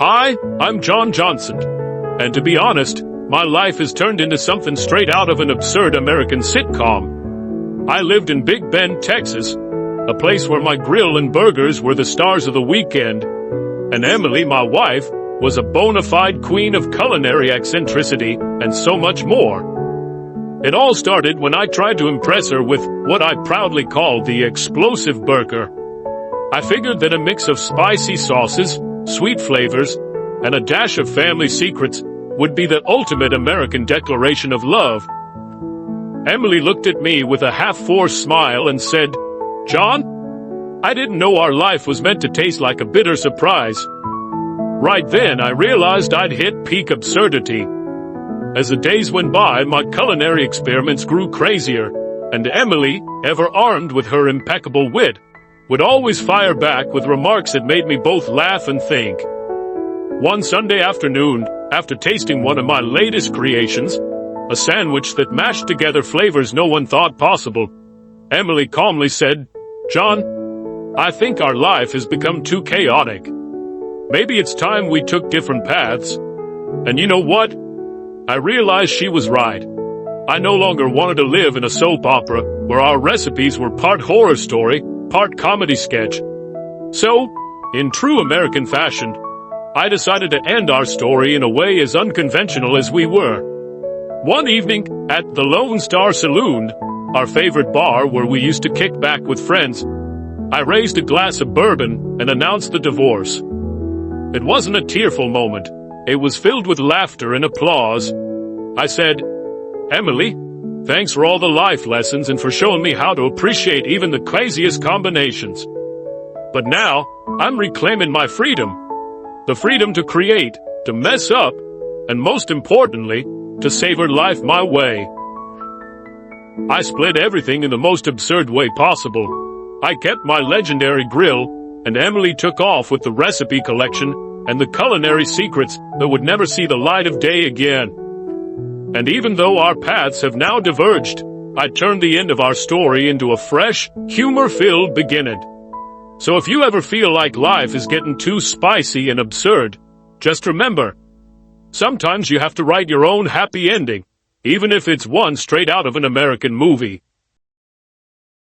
Hi, I'm John Johnson. And to be honest, my life has turned into something straight out of an absurd American sitcom. I lived in Big Bend, Texas, a place where my grill and burgers were the stars of the weekend. And Emily, my wife, was a bona fide queen of culinary eccentricity and so much more. It all started when I tried to impress her with what I proudly called the explosive burger. I figured that a mix of spicy sauces, sweet flavors, and a dash of family secrets would be the ultimate American declaration of love. Emily looked at me with a half-forced smile and said, "John, I didn't know our life was meant to taste like a bitter surprise." Right then, I realized I'd hit peak absurdity. As the days went by, my culinary experiments grew crazier, and Emily, ever armed with her impeccable wit, would always fire back with remarks that made me both laugh and think. One Sunday afternoon, after tasting one of my latest creations, a sandwich that mashed together flavors no one thought possible, Emily calmly said, "John, I think our life has become too chaotic. Maybe it's time we took different paths." And you know what? I realized she was right. I no longer wanted to live in a soap opera where our recipes were part horror story, part comedy sketch. So, in true American fashion, I decided to end our story in a way as unconventional as we were. One evening, at the Lone Star Saloon, our favorite bar where we used to kick back with friends, I raised a glass of bourbon and announced the divorce. It wasn't a tearful moment. It was filled with laughter and applause. I said, "Emily, thanks for all the life lessons and for showing me how to appreciate even the craziest combinations. But now, I'm reclaiming my freedom. The freedom to create, to mess up, and most importantly, to savor life my way." I split everything in the most absurd way possible. I kept my legendary grill, and Emily took off with the recipe collection and the culinary secrets that would never see the light of day again. And even though our paths have now diverged, I turned the end of our story into a fresh, humor-filled beginning. So if you ever feel like life is getting too spicy and absurd, just remember, sometimes you have to write your own happy ending, even if it's one straight out of an American movie.